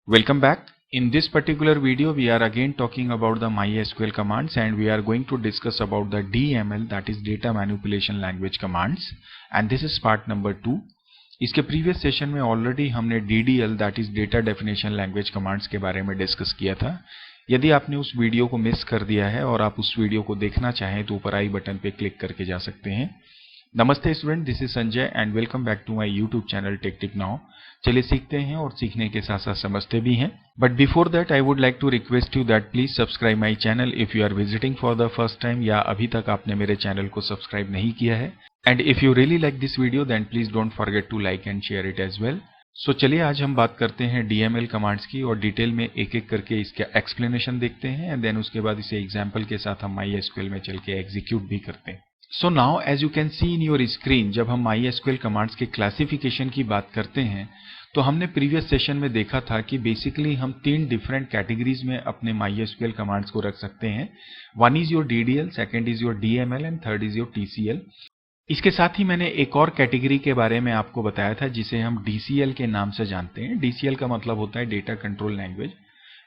Welcome back. In this particular video, we are again talking about the MySQL commands and we are going to discuss about the DML, that is Data Manipulation Language commands, and this is part number 2. इसके previous session में already हमने DDL, that is Data Definition Language commands के बारे में discuss किया था. यदि आपने उस वीडियो को मिस कर दिया है और आप उस वीडियो को देखना चाहें तो ऊपर आई बटन पे क्लिक करके जा सकते हैं. नमस्ते student, this is Sanjay and welcome back to my YouTube channel tech tip now. चलिए सीखते हैं और सीखने के साथ साथ समझते भी हैं. But before that I would like to request you that please subscribe my channel if you are visiting for the first time, या अभी तक आपने मेरे चैनल को सब्सक्राइब नहीं किया है. And if you really like this video then please don't forget to like and share it as well. So चलिए आज हम बात करते हैं DML कमांड्स की और डिटेल में एक एक करके इसका एक्सप्लेनेशन देखते हैं एंड देन उसके बाद इसे एग्जाम्पल के साथ हम MySQL में चल के एग्जीक्यूट भी करते हैं. So now as you can see in your screen, जब हम MySQL कमांड्स के क्लासिफिकेशन की बात करते हैं तो हमने प्रीवियस सेशन में देखा था कि बेसिकली हम 3 डिफरेंट कैटेगरीज में अपने MySQL कमांड्स को रख सकते हैं. One is your DDL, second is your DML and third is your TCL. इसके साथ ही मैंने एक और कैटेगरी के बारे में आपको बताया था जिसे हम DCL के नाम से जानते हैं. DCL का मतलब होता है डेटा कंट्रोल लैंग्वेज.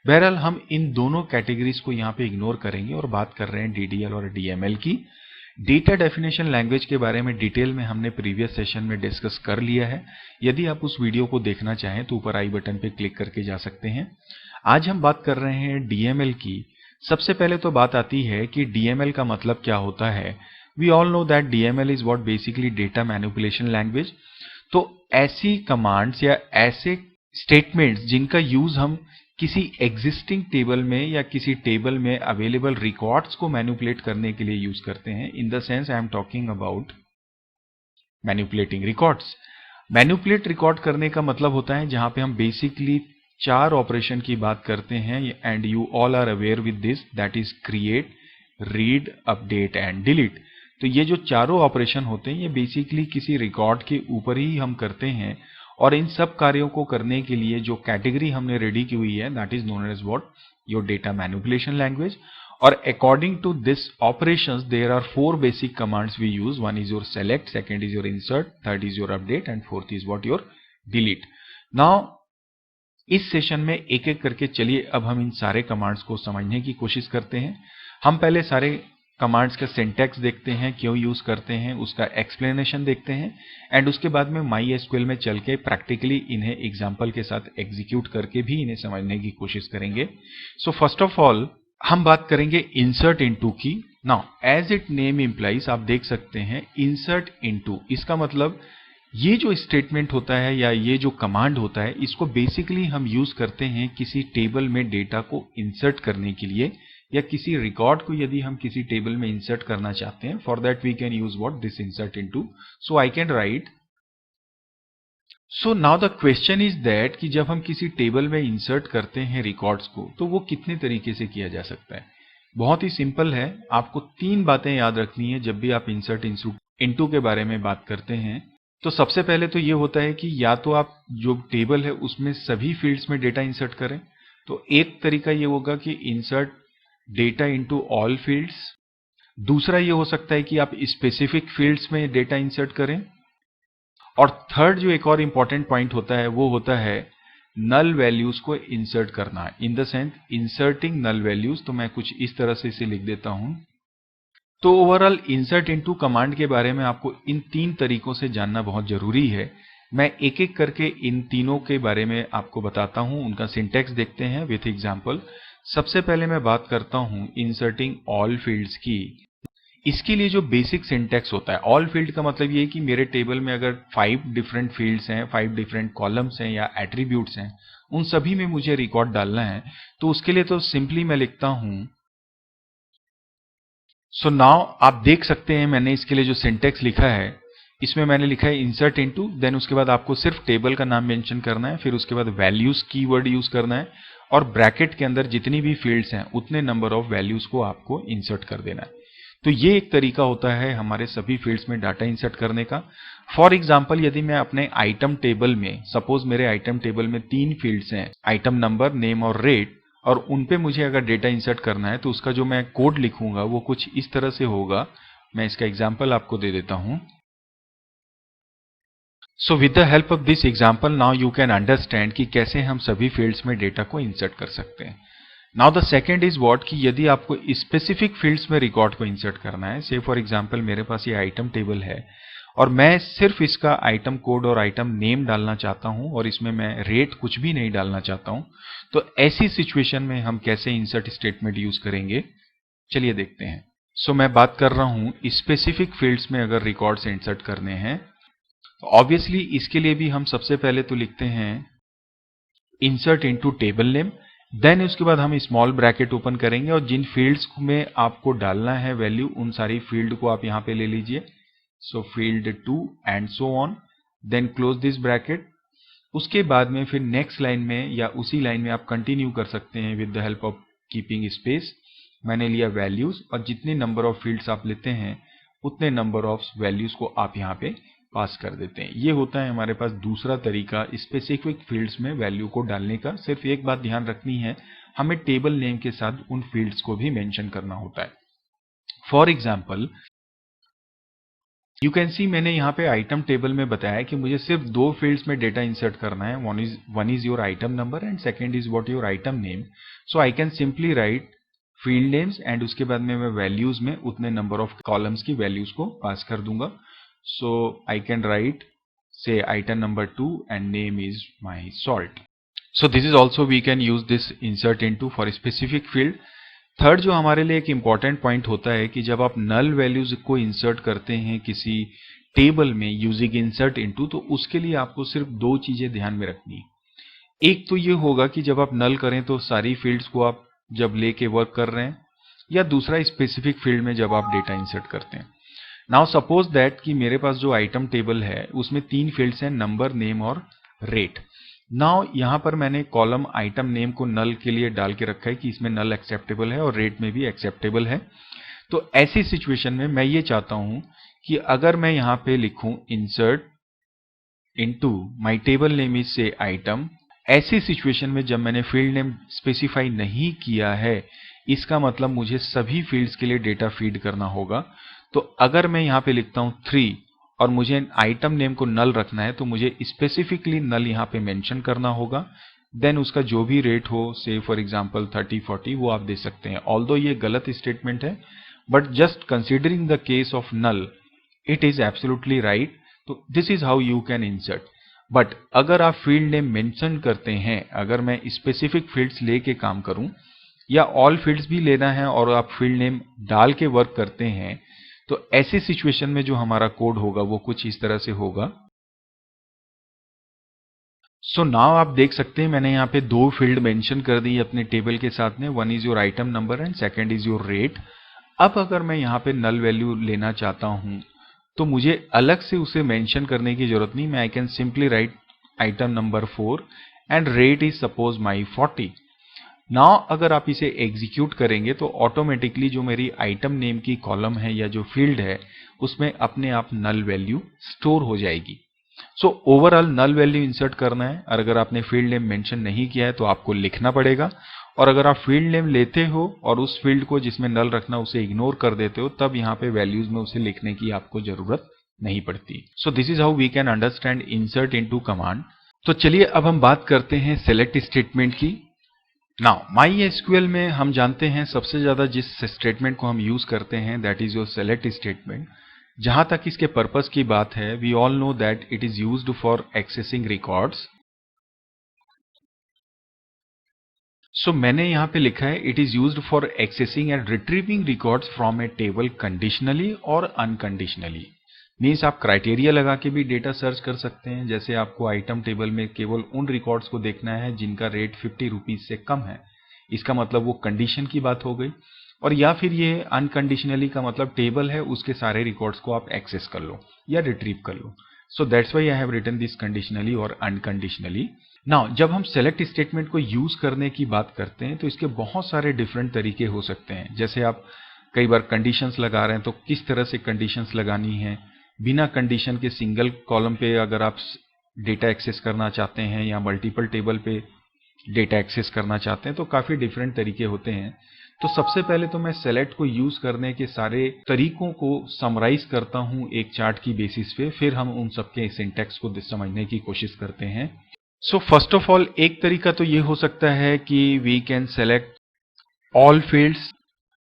बहरहाल हम इन दोनों कैटेगरीज को यहाँ पे इग्नोर करेंगे और बात कर रहे हैं DDL और DML की. डेटा डेफिनेशन लैंग्वेज के बारे में डिटेल में हमने प्रीवियस सेशन में डिस्कस कर लिया है. यदि आप उस वीडियो को देखना चाहें तो ऊपर आई बटन पे क्लिक करके जा सकते हैं. आज हम बात कर रहे हैं DML की. सबसे पहले तो बात आती है कि DML का मतलब क्या होता है. We all know that DML is what basically data manipulation language. तो ऐसी कमांड्स या ऐसे स्टेटमेंट्स जिनका यूज हम किसी एग्जिस्टिंग टेबल में या किसी टेबल में अवेलेबल रिकॉर्ड्स को मैनिपुलेट करने के लिए यूज करते हैं. इन the sense I am talking about manipulating records. Manipulate record करने का मतलब होता है जहां पे हम बेसिकली 4 ऑपरेशन की बात करते हैं and you all are aware with this, that is create, read, update and delete. तो ये जो चारों ऑपरेशन होते हैं ये बेसिकली किसी रिकॉर्ड के ऊपर ही हम करते हैं और इन सब कार्यों को करने के लिए जो कैटेगरी हमने रेडी की हुई है that is known as what your data manipulation language. और according to this operations there are 4 basic commands we use. One is your select, second is your insert, third is your update and fourth is what your delete. Now इस session में एक एक करके चलिए अब हम इन सारे कमांड्स को समझने की कोशिश करते हैं. हम पहले सारे कमांड्स का सिंटैक्स देखते हैं, क्यों यूज करते हैं, उसका एक्सप्लेनेशन देखते हैं एंड उसके बाद में MySQL में चल के प्रैक्टिकली इन्हें एग्जांपल के साथ एग्जीक्यूट करके भी इन्हें समझने की कोशिश करेंगे. सो फर्स्ट ऑफ ऑल हम बात करेंगे इंसर्ट इनटू की. Now as it name employees, आप देख सकते हैं इंसर्ट इनटू, इसका मतलब ये जो स्टेटमेंट होता है या ये जो कमांड होता है इसको बेसिकली हम यूज करते हैं किसी टेबल में डेटा को इंसर्ट करने के लिए या किसी रिकॉर्ड को यदि हम किसी टेबल में इंसर्ट करना चाहते हैं. For that we can use what this insert into. So I can write. So now the question is that कि जब हम किसी टेबल में इंसर्ट करते हैं रिकॉर्ड्स को तो वो कितने तरीके से किया जा सकता है. बहुत ही सिंपल है. आपको 3 बातें याद रखनी है जब भी आप इंसर्ट इनटू के बारे में बात करते हैं. तो सबसे पहले तो ये होता है कि या तो आप जो टेबल है उसमें सभी फील्ड्स में डेटा इंसर्ट करें. तो एक तरीका ये होगा कि insert data into all fields. दूसरा ये हो सकता है कि आप स्पेसिफिक फील्ड्स में डेटा इंसर्ट करें. और थर्ड जो एक और इंपॉर्टेंट पॉइंट होता है वो होता है नल वैल्यूज को इंसर्ट करना. In the sense inserting null values. तो मैं कुछ इस तरह से इसे लिख देता हूं. तो ओवरऑल इंसर्ट इनटू कमांड के बारे में आपको इन 3 तरीकों से जानना बहुत जरूरी है. मैं एक एक करके इन तीनों के बारे में आपको बताता हूं. उनका सिंटैक्स देखते हैं विथ एग्जांपल. सबसे पहले मैं बात करता हूं इंसर्टिंग ऑल फील्ड्स की. इसके लिए जो बेसिक सिंटैक्स होता है, ऑल फील्ड का मतलब ये है कि मेरे टेबल में अगर 5 डिफरेंट फील्ड्स हैं, 5 डिफरेंट कॉलम्स हैं या एट्रीब्यूट्स हैं, उन सभी में मुझे रिकॉर्ड डालना है. तो उसके लिए तो सिंपली मैं लिखता हूं. सो नाउ आप देख सकते हैं मैंने इसके लिए जो सिंटैक्स लिखा है इसमें मैंने लिखा है इंसर्ट इनटू, देन उसके बाद आपको सिर्फ टेबल का नाम मेंशन करना है, फिर उसके बाद वैल्यूज कीवर्ड यूज करना है और ब्रैकेट के अंदर जितनी भी फील्ड्स हैं उतने नंबर ऑफ वैल्यूज को आपको इंसर्ट कर देना है. तो ये एक तरीका होता है हमारे सभी फील्ड्स में डाटा इंसर्ट करने का. फॉर एग्जांपल यदि मैं अपने आइटम टेबल में, सपोज मेरे आइटम टेबल में 3 फील्ड्स हैं, आइटम नंबर, नेम और रेट, और उन पे मुझे अगर डेटा इंसर्ट करना है तो उसका जो मैं कोड लिखूंगा वो कुछ इस तरह से होगा. मैं इसका एग्जाम्पल आपको दे देता हूं. So with the help of this example now you can understand कि कैसे हम सभी फील्ड्स में डेटा को इंसर्ट कर सकते हैं। Now the second is what कि यदि आपको स्पेसिफिक फील्ड्स में रिकॉर्ड को इंसर्ट करना है, से फॉर एग्जाम्पल मेरे पास ये आइटम टेबल है और मैं सिर्फ इसका आइटम कोड और आइटम नेम डालना चाहता हूं और इसमें मैं रेट कुछ भी नहीं डालना चाहता हूं, तो ऐसी सिचुएशन में हम कैसे इंसर्ट स्टेटमेंट यूज करेंगे, चलिए देखते हैं। सो मैं बात कर रहा हूं स्पेसिफिक फील्ड्स में अगर रिकॉर्ड्स इंसर्ट करने हैं, तो ऑब्वियसली इसके लिए भी हम सबसे पहले तो लिखते हैं insert into table name, then उसके बाद हम स्मॉल ब्रैकेट ओपन करेंगे और जिन फील्ड्स में आपको डालना है वैल्यू उन सारी फील्ड को आप यहां पे ले लीजिए। So field 2 and so on, then close this bracket. उसके बाद में फिर नेक्स्ट लाइन में या उसी लाइन में आप कंटिन्यू कर सकते हैं with the help of keeping space. मैंने लिया वैल्यूज और जितने नंबर ऑफ फील्ड्स आप लेते हैं उतने नंबर ऑफ वैल्यूज को आप यहाँ पे पास कर देते हैं। ये होता है हमारे पास दूसरा तरीका स्पेसिफिक फील्ड्स में वैल्यू को डालने का। सिर्फ एक बात ध्यान रखनी है, हमें टेबल नेम के साथ उन फील्ड्स को भी मेंशन करना होता है। फॉर एग्जाम्पल यू कैन सी मैंने यहाँ पे आइटम टेबल में बताया कि मुझे सिर्फ दो फील्ड्स में डेटा इंसर्ट करना है, one is your item number and second is what your item name. So I can simply write field names and उसके बाद में मैं वैल्यूज में उतने नंबर ऑफ कॉलम्स की वैल्यूज को पास कर दूंगा। So I can write say item number 2 and name is my salt. So this is also we can use this insert into for a specific field. Third जो हमारे लिए एक important point होता है कि जब आप नल वैल्यूज को इंसर्ट करते हैं किसी टेबल में यूजिंग इंसर्ट इनटू, तो उसके लिए आपको सिर्फ दो चीजें ध्यान में रखनी है। एक तो ये होगा कि जब आप नल करें तो सारी फील्ड्स को आप जब लेके वर्क कर रहे हैं, या दूसरा स्पेसिफिक फील्ड में जब आप डेटा इंसर्ट करते हैं। नाउ सपोज दैट कि मेरे पास जो आइटम टेबल है उसमें तीन फील्ड्स हैं, नंबर, नेम और रेट। नाउ यहां पर मैंने कॉलम आइटम नेम को नल के लिए डाल के रखा है कि इसमें नल एक्सेप्टेबल है और रेट में भी एक्सेप्टेबल है। तो ऐसी सिचुएशन में मैं ये चाहता हूं कि अगर मैं यहां पे लिखूं insert into my table name is से आइटम, ऐसी सिचुएशन में जब मैंने फील्ड नेम स्पेसिफाई नहीं किया है, इसका मतलब मुझे सभी फील्ड्स के लिए डेटा फीड करना होगा। तो अगर मैं यहां पे लिखता हूं 3 और मुझे आइटम नेम को नल रखना है, तो मुझे स्पेसिफिकली नल यहां पे मेंशन करना होगा। देन उसका जो भी रेट हो, से फॉर एग्जांपल 30, 40, वो आप दे सकते हैं। ऑल्दो ये गलत स्टेटमेंट है, but just considering the case of null it is absolutely right. तो this is how you can insert. But अगर आप फील्ड नेम मेंशन करते हैं, अगर मैं स्पेसिफिक फील्ड्स लेके काम करूं या ऑल फील्ड्स भी लेना है और आप फील्ड नेम डाल के वर्क करते हैं, तो ऐसी सिचुएशन में जो हमारा कोड होगा वो कुछ इस तरह से होगा। सो नाउ आप देख सकते हैं मैंने यहाँ पे दो फील्ड मेंशन कर दी अपने टेबल के साथ में, one is your item number and second is your rate. अब अगर मैं यहाँ पे नल वैल्यू लेना चाहता हूं तो मुझे अलग से उसे मेंशन करने की जरूरत नहीं। मैं आई can simply right item number 4 and rate is suppose my 40। Now अगर आप इसे एग्जीक्यूट करेंगे तो ऑटोमेटिकली जो मेरी आइटम नेम की कॉलम है या जो फील्ड है उसमें अपने आप नल वैल्यू स्टोर हो जाएगी। So overall null value insert करना है, और अगर आपने फील्ड नेम मेंशन नहीं किया है तो आपको लिखना पड़ेगा, और अगर आप फील्ड नेम लेते हो और उस फील्ड को जिसमें नल रखना उसे इग्नोर कर देते हो, तब यहाँ पे वैल्यूज में उसे लिखने की आपको जरूरत नहीं पड़ती। So this is how we can understand insert into command. तो चलिए अब हम बात करते हैं सेलेक्ट स्टेटमेंट की। नाउ MySQL में हम जानते हैं सबसे ज्यादा जिस स्टेटमेंट को हम यूज करते हैं that is your select statement. जहां तक इसके पर्पस की बात है, we all know that it is used for accessing records. So मैंने यहां पे लिखा है it is used for accessing and retrieving records from a table conditionally और अनकंडीशनली। मीन्स आप क्राइटेरिया लगा के भी डेटा सर्च कर सकते हैं, जैसे आपको आइटम टेबल में केवल उन रिकॉर्ड्स को देखना है जिनका रेट 50 रुपीज से कम है, इसका मतलब वो कंडीशन की बात हो गई। और या फिर ये अनकंडीशनली का मतलब टेबल है उसके सारे रिकॉर्ड्स को आप एक्सेस कर लो या रिट्रीव कर लो। So that's why I have written this conditionally और अनकंडीशनली। नाउ जब हम सेलेक्ट स्टेटमेंट को यूज करने की बात करते हैं तो इसके बहुत सारे डिफरेंट तरीके हो सकते हैं। जैसे आप कई बार कंडीशंस लगा रहे हैं तो किस तरह से कंडीशंस लगानी है, बिना कंडीशन के सिंगल कॉलम पे अगर आप डेटा एक्सेस करना चाहते हैं या मल्टीपल टेबल पे डेटा एक्सेस करना चाहते हैं, तो काफी डिफरेंट तरीके होते हैं। तो सबसे पहले तो मैं सेलेक्ट को यूज करने के सारे तरीकों को समराइज करता हूं एक चार्ट की बेसिस पे, फिर हम उन सबके सिंटैक्स को समझने की कोशिश करते हैं। सो फर्स्ट ऑफ ऑल एक तरीका तो ये हो सकता है कि we can select all fields.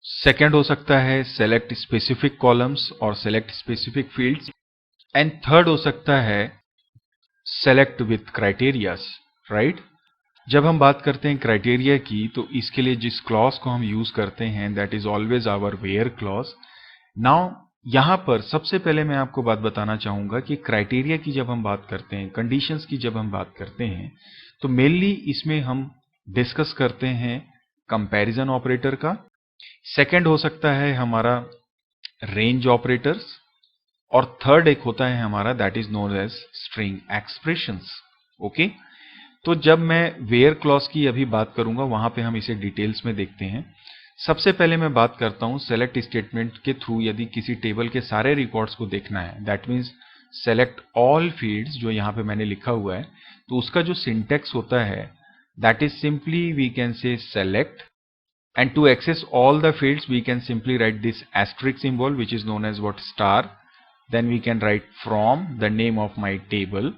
Second हो सकता है सेलेक्ट स्पेसिफिक कॉलम्स और select specific fields. And third हो सकता है सेलेक्ट विथ क्राइटेरियाज, राइट। जब हम बात करते हैं क्राइटेरिया की, तो इसके लिए जिस क्लॉज को हम यूज करते हैं that is always our where clause. Now यहां पर सबसे पहले मैं आपको बात बताना चाहूंगा कि क्राइटेरिया की जब हम बात करते हैं, कंडीशंस की जब हम बात करते हैं, तो मेनली इसमें हम डिस्कस करते हैं कंपैरिजन ऑपरेटर का। सेकंड हो सकता है हमारा रेंज ऑपरेटर्स, और थर्ड एक होता है हमारा that is known as string expressions. Okay, तो जब मैं वेयर क्लॉज की अभी बात करूंगा वहां पे हम इसे डिटेल्स में देखते हैं। सबसे पहले मैं बात करता हूं सेलेक्ट स्टेटमेंट के थ्रू यदि किसी टेबल के सारे रिकॉर्ड्स को देखना है, that means select all fields जो यहां पे मैंने लिखा हुआ है, तो उसका जो सिंटेक्स होता है that is simply we can say select, and to access all the fields we can simply write this asterisk symbol which is known as what star. Then we can write from the name of my table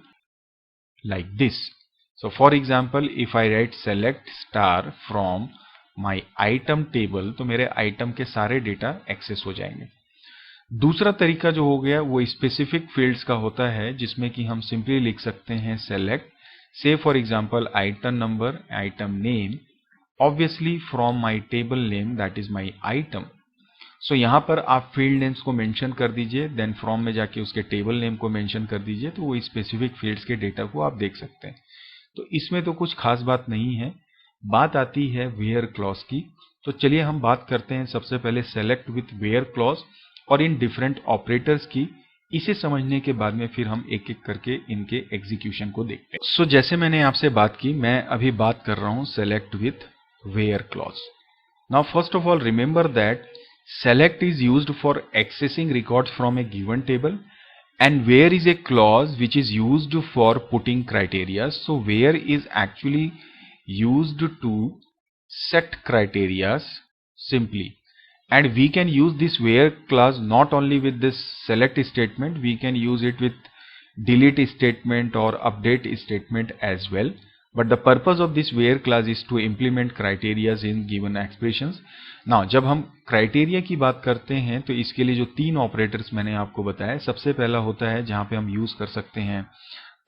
like this. So for example if I write select star from my item table, तो मेरे item के सारे data access हो जाएंगे। दूसरा तरीका जो हो गया वो स्पेसिफिक फील्ड्स का होता है, जिसमें कि हम सिंपली लिख सकते हैं select, say for example item number, item name, obviously from my table name that is my item. So यहां पर आप फील्ड नेम्स को मेंशन कर दीजिए, देन फ्रॉम में जाके उसके टेबल नेम को मेंशन कर दीजिए, तो वो स्पेसिफिक फील्ड्स के डेटा को आप देख सकते हैं। तो इसमें तो कुछ खास बात नहीं है। बात आती है वेयर क्लॉज की, तो चलिए हम बात करते हैं सबसे पहले सेलेक्ट विथ वेयर क्लॉज और इन डिफरेंट ऑपरेटर्स की। इसे समझने के बाद में फिर हम एक एक करके इनके एग्जीक्यूशन को देखते हैं। सो जैसे मैंने आपसे बात की, मैं अभी बात कर रहा हूं select with where clause. Now first of all remember that select is used for accessing records from a given table, and where is a clause which is used for putting criteria. So where is actually used to set criteria simply, and we can use this where clause not only with this select statement, we can use it with delete statement or update statement as well. But the purpose of this where clause is to implement criteria in given expressions. Now जब हम criteria की बात करते हैं तो इसके लिए जो तीन ऑपरेटर्स मैंने आपको बताया, सबसे पहला होता है जहां पे हम यूज कर सकते हैं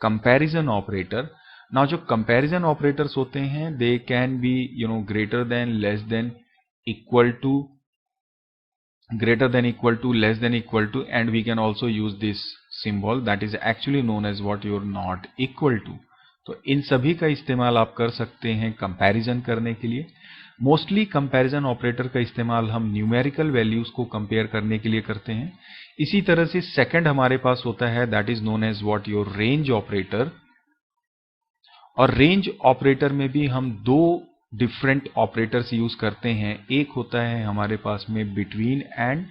कंपैरिजन ऑपरेटर। नाउ जो कंपैरिजन ऑपरेटर्स होते हैं they can be greater than, less than, equal to, greater than equal to, less than equal to, and we can also use this symbol that is actually known as what you're not equal to. तो इन सभी का इस्तेमाल आप कर सकते हैं comparison करने के लिए। मोस्टली कंपैरिजन ऑपरेटर का इस्तेमाल हम न्यूमेरिकल वैल्यूज को कंपेयर करने के लिए करते हैं। इसी तरह से सेकंड हमारे पास होता है that is known as what your range operator, और रेंज ऑपरेटर में भी हम दो डिफरेंट ऑपरेटर्स यूज करते हैं। एक होता है हमारे पास में बिटवीन एंड,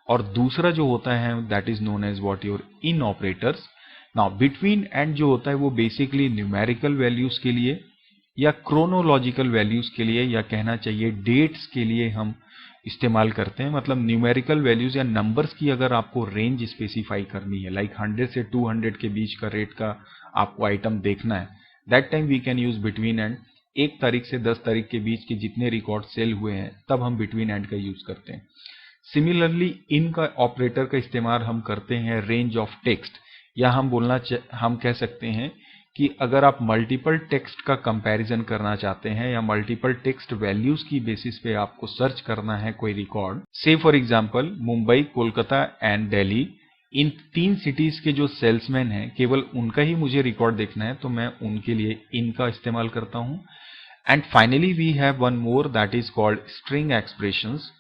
और दूसरा जो होता है that is known as what your in operators. Now between and जो होता है वो बेसिकली न्यूमेरिकल वैल्यूज के लिए या क्रोनोलॉजिकल वैल्यूज के लिए, या कहना चाहिए डेट्स के लिए हम इस्तेमाल करते हैं। मतलब न्यूमेरिकल वैल्यूज या नंबर्स की अगर आपको रेंज स्पेसिफाई करनी है, लाइक 100 से 200 के बीच का रेट का आपको आइटम देखना है, that time we can use between and. 1 तारीख से 10 तारीख के बीच के जितने रिकॉर्ड सेल हुए हैं तब हम बिटवीन एंड का यूज करते हैं। सिमिलरली इन का ऑपरेटर का इस्तेमाल हम करते हैं रेंज ऑफ टेक्स्ट, या हम कह सकते हैं कि अगर आप मल्टीपल टेक्स्ट का कंपैरिजन करना चाहते हैं या मल्टीपल टेक्स्ट वैल्यूज की बेसिस पे आपको सर्च करना है कोई रिकॉर्ड, से for example Mumbai, Kolkata and Delhi, in 3 cities के जो सेल्समैन हैं केवल उनका ही मुझे रिकॉर्ड देखना है, तो मैं उनके लिए इनका इस्तेमाल करता हूं। And finally we have one more that is called string expressions.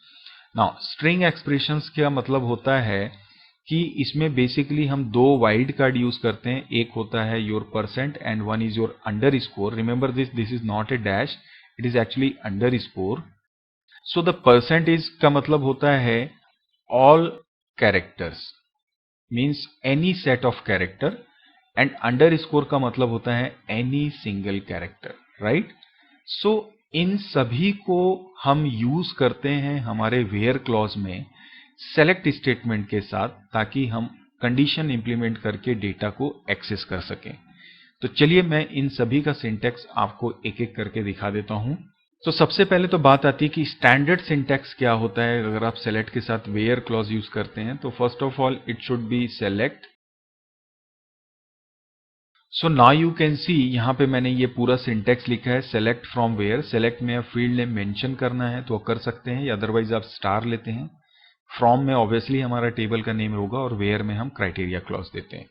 Now string expressions का मतलब होता है कि इसमें बेसिकली हम 2 वाइल्ड कार्ड यूज करते हैं। एक होता है your percent and one is your under score. Remember this is not a dash, it is actually under score. So the percentage का मतलब होता है all characters, means any set of character, and under score का मतलब होता है any single character, right. सो इन सभी को हम यूज करते हैं हमारे वेयर क्लॉज में सेलेक्ट स्टेटमेंट के साथ, ताकि हम कंडीशन इंप्लीमेंट करके डेटा को एक्सेस कर सकें। तो चलिए मैं इन सभी का सिंटैक्स आपको एक एक करके दिखा देता हूं। तो सबसे पहले तो बात आती है कि स्टैंडर्ड सिंटैक्स क्या होता है अगर आप सेलेक्ट के साथ वेयर क्लॉज यूज करते हैं। तो first of all it should be select. So now you can see, यहाँ पे मैंने ये पूरा सिंटैक्स लिखा है, सेलेक्ट फ्रॉम वेयर। सेलेक्ट में फील्ड नेम मेंशन करना है तो कर सकते हैं, या अदरवाइज आप स्टार लेते हैं। फ्रॉम में ऑब्वियसली हमारा टेबल का नेम होगा और वेयर में हम क्राइटेरिया क्लॉज देते हैं।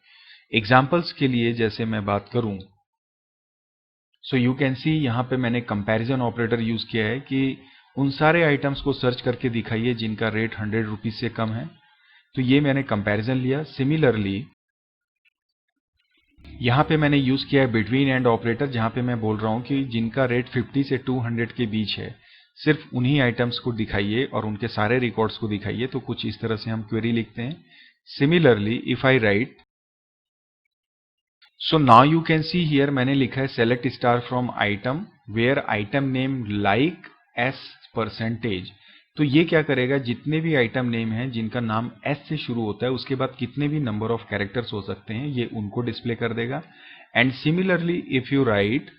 एग्जाम्पल्स के लिए जैसे मैं बात करूं, सो यू कैन सी यहाँ पे मैंने कंपैरिजन ऑपरेटर यूज किया है कि उन सारे आइटम्स को सर्च करके दिखाइए जिनका रेट 100 रुपीज से कम है। तो ये मैंने कंपैरिजन लिया। सिमिलरली यहाँ पे मैंने यूज किया है बिटवीन एंड ऑपरेटर, जहाँ पे मैं बोल रहा हूँ कि जिनका रेट 50 से 200 के बीच है, सिर्फ उन्हीं आइटम्स को दिखाइए और उनके सारे रिकॉर्ड्स को दिखाइए। तो कुछ इस तरह से हम क्वेरी लिखते हैं। Similarly if I write, so now you can see here मैंने लिखा है select star from item where item name like S percentage. तो ये क्या करेगा, जितने भी आइटम नेम हैं जिनका नाम एस से शुरू होता है, उसके बाद कितने भी नंबर ऑफ कैरेक्टर्स हो सकते हैं, ये उनको डिस्प्ले कर देगा। And similarly if you right,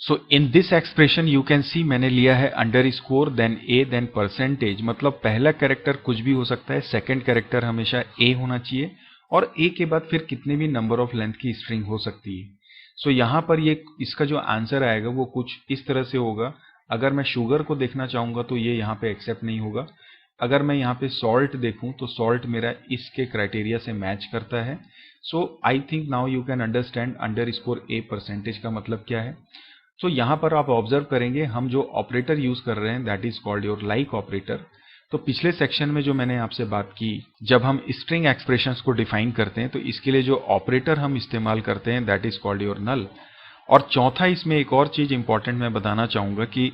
so in this expression you can सी मैंने लिया है underscore then A then percentage. मतलब पहला कैरेक्टर कुछ भी हो सकता है, सेकंड कैरेक्टर हमेशा ए होना चाहिए, और ए के बाद फिर कितने भी नंबर ऑफ लेंथ की स्ट्रिंग हो सकती है। सो यहां पर ये इसका जो आंसर आएगा वो कुछ इस तरह से होगा। अगर मैं शुगर को देखना चाहूंगा तो ये यहाँ पे एक्सेप्ट नहीं होगा। अगर मैं यहाँ पे सॉल्ट देखूं तो सॉल्ट मेरा इसके क्राइटेरिया से मैच करता है। So I think now you can understand underscore A percentage का मतलब क्या है। तो यहाँ पर आप ऑब्जर्व करेंगे हम जो ऑपरेटर यूज कर रहे हैं that is called your like operator. तो पिछले सेक्शन में जो मैंने आपसे बात की, जब हम स्ट्रिंग एक्सप्रेशंस को डिफाइन करते हैं तो इसके लिए जो ऑपरेटर हम इस्तेमाल करते हैं दैट इज कॉल्ड योर नल। और चौथा, इसमें एक और चीज इंपॉर्टेंट मैं बताना चाहूंगा कि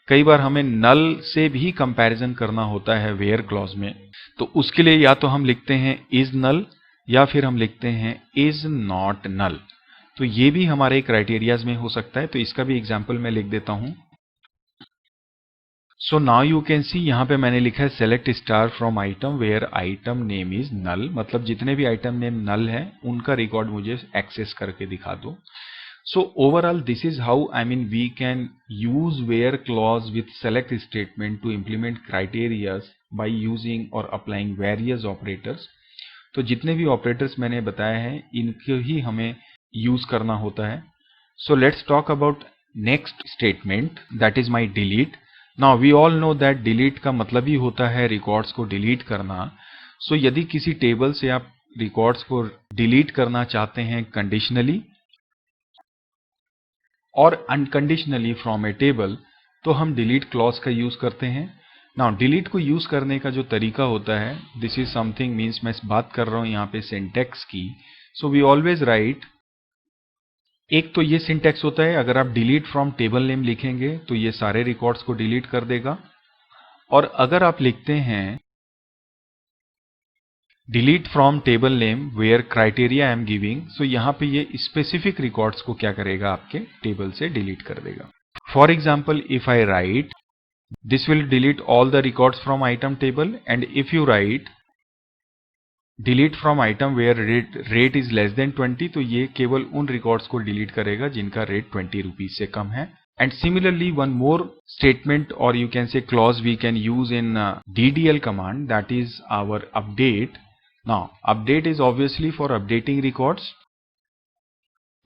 कई बार हमें नल से भी कंपैरिजन करना होता है वेयर क्लॉज में। तो उसके लिए या तो हम लिखते हैं इज नल या फिर हम लिखते हैं इज नॉट नल। तो ये भी हमारे क्राइटेरियाज में हो सकता है। तो इसका भी एग्जाम्पल मैं लिख देता हूं। So now you can see यहाँ पे मैंने लिखा है select star from item where item name is null. मतलब जितने भी आइटम नेम नल है उनका रिकॉर्ड मुझे एक्सेस करके दिखा दो। So overall this is how we can use where clause with select statement to implement criteria by using or applying various operators। तो जितने भी ऑपरेटर्स मैंने बताए हैं इनको ही हमें यूज करना होता है। So let's talk about next statement that is my delete। Now we all know that delete का मतलब ही होता है रिकॉर्ड्स को डिलीट करना। So यदि किसी टेबल से आप रिकॉर्ड्स को डिलीट करना चाहते हैं कंडीशनली और अनकंडीशनली फ्रॉम ए टेबल, तो हम डिलीट क्लॉज का यूज करते हैं। नाउ डिलीट को यूज करने का जो तरीका होता है, दिस इज समथिंग मीन्स मैं बात कर रहा हूं यहाँ पे सिंटैक्स की। सो वी ऑलवेज राइट, एक तो ये सिंटैक्स होता है, अगर आप डिलीट फ्रॉम टेबल नेम लिखेंगे तो ये सारे रिकॉर्ड्स को डिलीट कर देगा। और अगर आप लिखते हैं delete from table name where criteria I am giving, so यहाँ पे ये स्पेसिफिक रिकॉर्ड्स को क्या करेगा, आपके टेबल से डिलीट कर देगा। For example if I write this will delete all the records from item table, and if you write delete from item where rate is less than 20, तो ये केवल उन रिकॉर्ड्स को डिलीट करेगा जिनका रेट 20 रुपीज से कम है। And similarly one more statement or you can say clause we can use in DDL command, that is our update. Now update is obviously for updating records.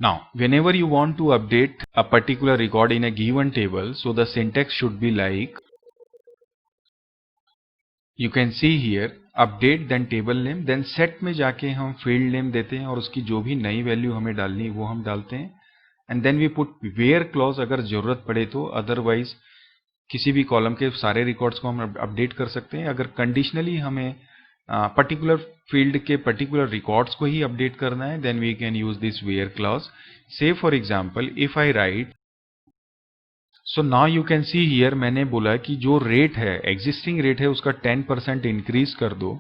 Now whenever you want to update a particular record in a given table, so the syntax should be like, you can see here update then table name, then set में जाके हम field name देते हैं और उसकी जो भी नई वैल्यू हमें डालनी है वो हम डालते हैं। And then we put where clause अगर जरूरत पड़े तो, अदरवाइज किसी भी कॉलम के सारे रिकॉर्ड्स को हम अपडेट कर सकते हैं। अगर कंडीशनली हमें पर्टिकुलर फील्ड के पर्टिकुलर रिकॉर्ड्स को ही अपडेट करना है, then we can use this where clause. Say for example if I write, so now you can see here मैंने बोला कि जो रेट है, एग्जिस्टिंग रेट है, उसका 10% इंक्रीज कर दो।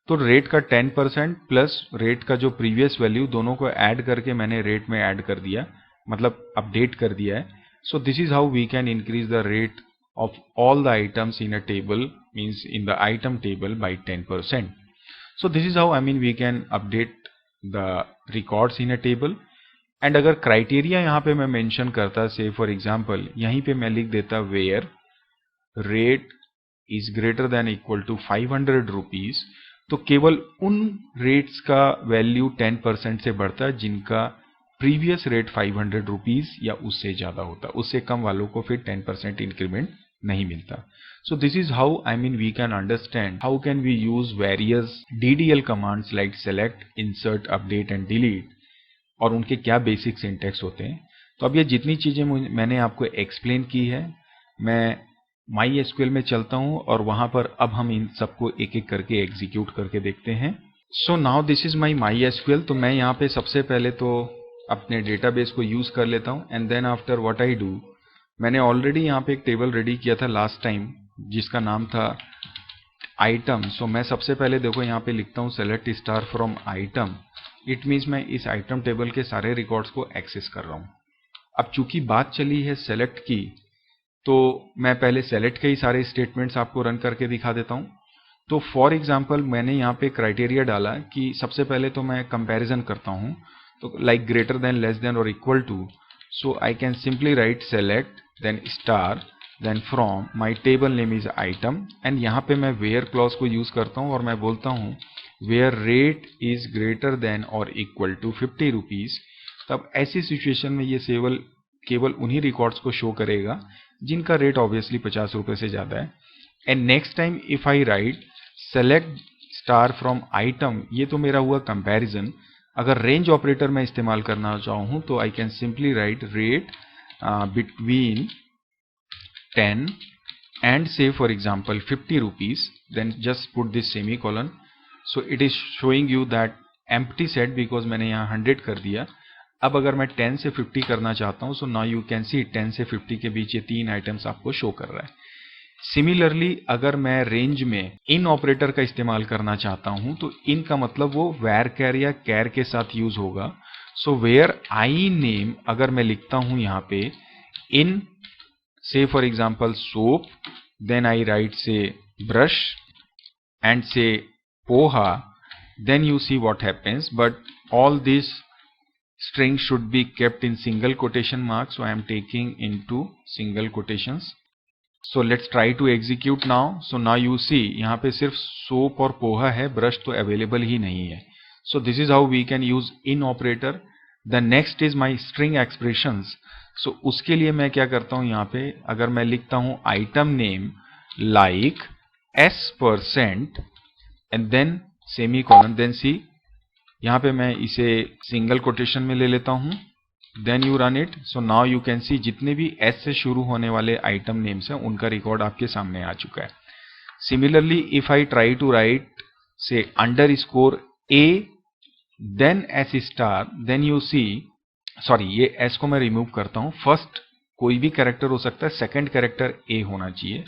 तो रेट का 10% प्लस रेट का जो प्रीवियस वैल्यू, दोनों को ऐड करके मैंने रेट में ऐड कर दिया, मतलब अपडेट कर दिया है। So this is how we can increase the rate of all the items in a table, means in the item table, by 10%. So this is how we can update the records in a table. And अगर criteria यहाँ पे मैं mention करता, से for example यहीं पे मैं लिख देता where rate is greater than equal to 500 rupees, तो केवल उन रेट्स का वैल्यू 10% से बढ़ता है जिनका प्रीवियस रेट 500 रुपीज या उससे ज़्यादा होता, उससे कम वालों को फिर 10% इंक्रीमेंट नहीं मिलता. So this is how we can understand how can we use various DDL commands like select, insert, update and delete, और उनके क्या बेसिक सिंटैक्स होते हैं. तो अब ये जितनी चीज़ें मैंने आपको एक्सप्लेन की है, मैं MySQL में चलता हूँ और वहाँ पर अब हम इन सबको एक एक करके एग्जीक्यूट करके देखते हैं. So now this is my MySQL. तो मैं यहाँ पे सबसे पहले तो अपने डेटाबेस को यूज़ कर लेता हूँ and then after what I do, मैंने ऑलरेडी यहाँ पे एक टेबल रेडी किया था लास्ट टाइम जिसका नाम था आइटम. सो मैं सबसे पहले देखो यहाँ पे लिखता हूँ select star from item. It means मैं इस आइटम टेबल के सारे रिकॉर्ड्स को एक्सेस कर रहा हूँ. अब चूंकि बात चली है सेलेक्ट की, तो मैं पहले सेलेक्ट के ही सारे स्टेटमेंट्स आपको रन करके दिखा देता हूँ. तो फॉर एग्जांपल मैंने यहाँ पे क्राइटेरिया डाला कि सबसे पहले तो मैं कंपैरिजन करता हूँ, तो like greater than, less than और equal to. So I can simply write select then star then from my table name is item, and यहाँ पे मैं वेयर क्लॉज को यूज करता हूँ और मैं बोलता हूँ where rate is greater than और इक्वल टू 50 रुपीज. तब ऐसी सिचुएशन में ये केवल उन्हीं रिकॉर्ड्स को शो करेगा जिनका रेट ऑब्वियसली 50 रुपये से ज़्यादा है. And next time if I right select star from item, ये तो मेरा हुआ कंपैरिजन. अगर रेंज ऑपरेटर मैं इस्तेमाल करना चाहूँ तो I can simply right rate between 10 and say for example 50 rupees, then just put this semicolon. So it is showing you that empty set because मैंने यहाँ 100 कर दिया. अब अगर मैं 10 से 50 करना चाहता हूँ, so now you can see 10 से 50 के बीच ये तीन आइटम्स आपको शो कर रहा है. सिमिलरली अगर मैं रेंज में इन ऑपरेटर का इस्तेमाल करना चाहता हूँ तो इन का मतलब वो where या care के साथ यूज होगा. सो वेयर आई नेम अगर मैं लिखता हूँ यहाँ पे इन, say for example soap, then I write say brush and say poha, then you see what happens. But all these strings should be kept in single quotation marks, so I am taking into single quotations. So let's try to execute now. So now you see यहाँ पे सिर्फ soap और पोहा है, brush तो available ही नहीं है. So this is how we can use in operator. The next is my string expressions. So उसके लिए मैं क्या करता हूँ, यहाँ पे अगर मैं लिखता हूँ item name like S% and then semicolon, then see, यहाँ पे मैं इसे सिंगल कोटेशन में ले लेता हूँ, then you run it. So now you can see जितने भी S से शुरू होने वाले आइटम नेम्स हैं उनका रिकॉर्ड आपके सामने आ चुका है. Similarly if I try to write say underscore A then S star, then you see, sorry ये S को मैं रिमूव करता हूँ. फर्स्ट कोई भी कैरेक्टर हो सकता है, सेकंड कैरेक्टर A होना चाहिए.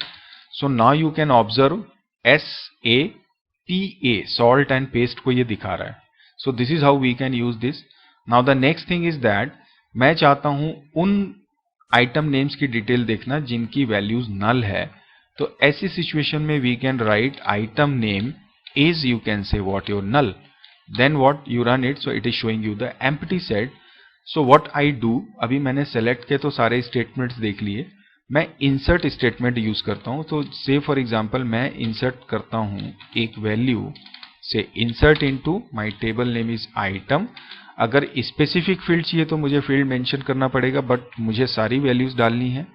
So now you can observe SAPA, salt and paste को ये दिखा रहा है. So this is how we can use this. Now the next thing is that मैं चाहता हूँ उन आइटम नेम्स की डिटेल देखना जिनकी वैल्यूज नल है. तो ऐसी सिचुएशन में we can write item name is, you can say what your null, then what you run it, so it is showing you the empty set. So what I do, अभी मैंने select के तो सारे statements देख लिए, मैं insert statement use करता हूं. तो से फॉर एग्जांपल मैं इंसर्ट करता हूं एक वैल्यू से insert into my table name is item. अगर स्पेसिफिक फील्ड चाहिए तो मुझे फील्ड मेंशन करना पड़ेगा, बट मुझे सारी वैल्यूज डालनी है.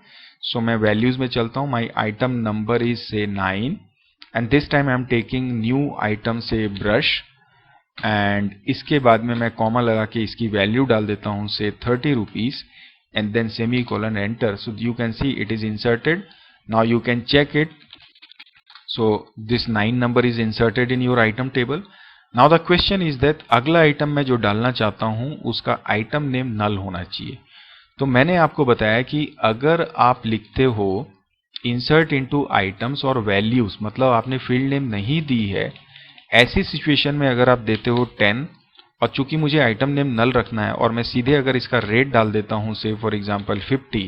सो मैं वैल्यूज में चलता हूं. माय आइटम नंबर इज से 9 and this time I am taking new item से ब्रश, एंड इसके बाद में मैं कॉमा लगा के इसकी वैल्यू डाल देता हूं से 30 rupees and then semicolon enter. So you can see it is inserted. Now you can check it. So this 9 number is inserted in your item table. Now the question is that अगला item मैं जो डालना चाहता हूं उसका item name नल होना चाहिए. तो मैंने आपको बताया कि अगर आप लिखते हो insert into items और values, मतलब आपने फील्ड नेम नहीं दी है, ऐसी सिचुएशन में अगर आप देते हो 10 और चूंकि मुझे आइटम नेम नल रखना है और मैं सीधे अगर इसका रेट डाल देता हूं से फॉर एग्जांपल 50,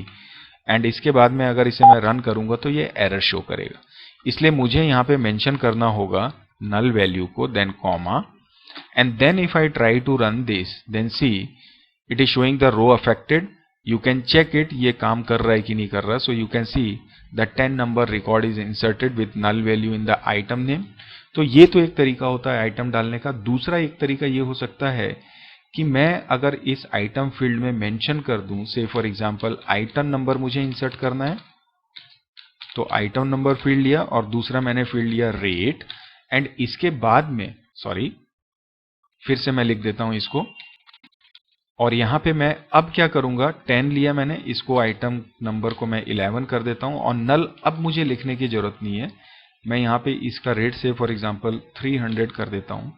एंड इसके बाद में अगर इसे मैं रन करूंगा तो ये एरर शो करेगा। इसलिए मुझे यहाँ पे मेंशन करना होगा नल वैल्यू को, then comma, and then if I try to run this, then see it is showing the row affected. You can check it, ये काम कर रहा है कि नहीं कर रहा। So you can see the 10 number record is inserted with null value in the item name. तो ये तो एक तरीका होता है आइटम डालने का। दूसरा एक तरीका ये हो सकता है कि मैं अगर इस आइटम फील्ड में मेंशन कर दूं, से फॉर एग्जांपल आइटम नंबर मुझे इंसर्ट करना है, तो आइटम नंबर फील्ड लिया और दूसरा मैंने फील्ड लिया रेट, एंड इसके बाद में फिर से मैं लिख देता हूं इसको, और यहां पे मैं अब क्या करूंगा, 10 लिया मैंने, इसको आइटम नंबर को मैं 11 कर देता हूं, और नल अब मुझे लिखने की जरूरत नहीं है। मैं यहां पे इसका रेट से फॉर एग्जांपल 300 कर देता हूं।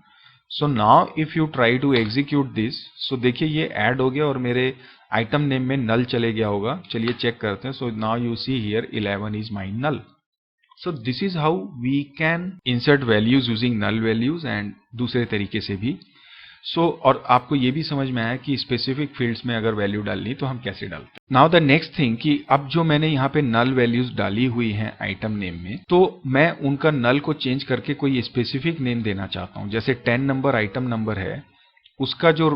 So now if you try to execute this, so देखिए ये ऐड हो गया और मेरे आइटम नेम में नल चले गया होगा। चलिए चेक करते हैं। So now you see here 11 is my null. So this is how we can insert values using null values and दूसरे तरीके से भी। और आपको ये भी समझ में आया कि स्पेसिफिक फील्ड्स में अगर वैल्यू डालनी तो हम कैसे डालते हैं। नाउ द नेक्स्ट थिंग कि अब जो मैंने यहाँ पे नल वैल्यूज डाली हुई हैं आइटम नेम में, तो मैं उनका नल को चेंज करके कोई स्पेसिफिक नेम देना चाहता हूँ। जैसे 10 नंबर आइटम नंबर है, उसका जो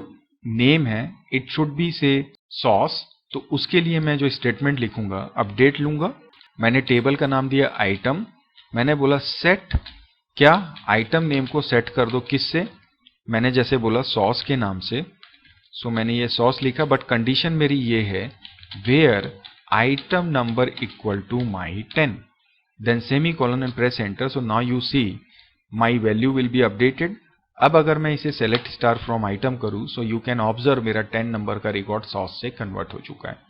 नेम है इट शुड बी से सॉस। तो उसके लिए मैं जो स्टेटमेंट लिखूंगा, अपडेट लूंगा, मैंने टेबल का नाम दिया आइटम, मैंने बोला सेट, क्या आइटम नेम को सेट कर दो किससे, मैंने जैसे बोला सॉस के नाम से। सो मैंने ये सॉस लिखा, बट कंडीशन मेरी ये है where item number equal to my 10, then semicolon and press enter. So now you see my value will be updated. अब अगर मैं इसे सेलेक्ट स्टार फ्रॉम आइटम करूं, सो यू कैन ऑब्जर्व मेरा 10 नंबर का रिकॉर्ड सॉस से convert हो चुका है।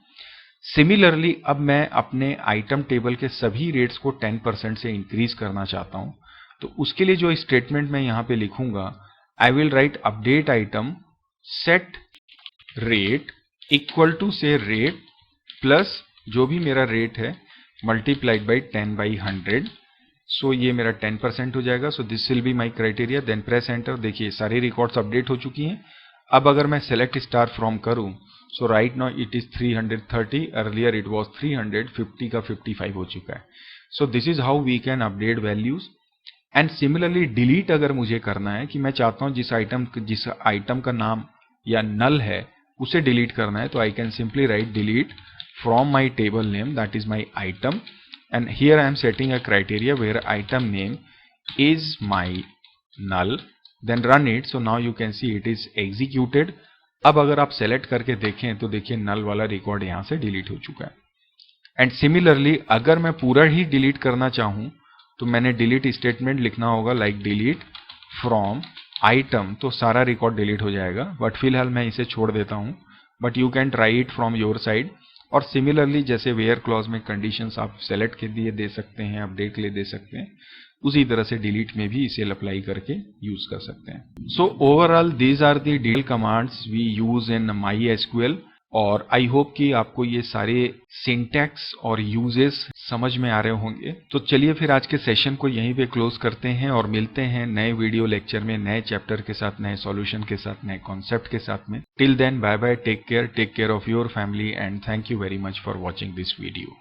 सिमिलरली अब मैं अपने आइटम टेबल के सभी रेट्स को 10% से इंक्रीज करना चाहता हूं। तो उसके लिए जो स्टेटमेंट मैं यहां पे लिखूंगा, I will write update item set rate equal to से रेट प्लस जो भी मेरा रेट है मल्टीप्लाइड बाई 10/100। सो ये मेरा 10% हो जाएगा। So this will be my criteria, then press enter. देखिए सारी रिकॉर्ड्स अपडेट हो चुकी हैं। अब अगर मैं सेलेक्ट स्टार फ्रॉम करूं, so right now it is 330, earlier it was 350 का 55 हो चुका है। So this is how we can update values. And similarly delete अगर मुझे करना है कि मैं चाहता हूं जिस आइटम का नाम या नल है उसे डिलीट करना है, तो I can simply write delete from my table name, that is my item, and here I am setting a criteria where item name is my null, then run it. So now you can see it is executed. अब अगर आप select करके देखें तो देखिए नल वाला record यहां से डिलीट हो चुका है। एंड सिमिलरली अगर मैं पूरा ही डिलीट करना चाहूं तो मैंने डिलीट स्टेटमेंट लिखना होगा, लाइक डिलीट फ्रॉम आइटम, तो सारा रिकॉर्ड डिलीट हो जाएगा। बट फिलहाल मैं इसे छोड़ देता हूं, but you can try it from your side. और सिमिलरली जैसे वेयर क्लॉज में कंडीशंस आप सेलेक्ट के लिए दे सकते हैं, अपडेट के लिए दे सकते हैं, उसी तरह से डिलीट में भी इसे अप्लाई करके यूज कर सकते हैं। So overall these are the detail commands we use in MySQL, और आई होप कि आपको ये सारे सिंटैक्स और यूजेस समझ में आ रहे होंगे। तो चलिए फिर आज के सेशन को यहीं पे क्लोज करते हैं और मिलते हैं नए वीडियो लेक्चर में, नए चैप्टर के साथ, नए सॉल्यूशन के साथ, नए कॉन्सेप्ट के साथ में। Till then bye bye, take care of your family, and thank you very much for watching this video.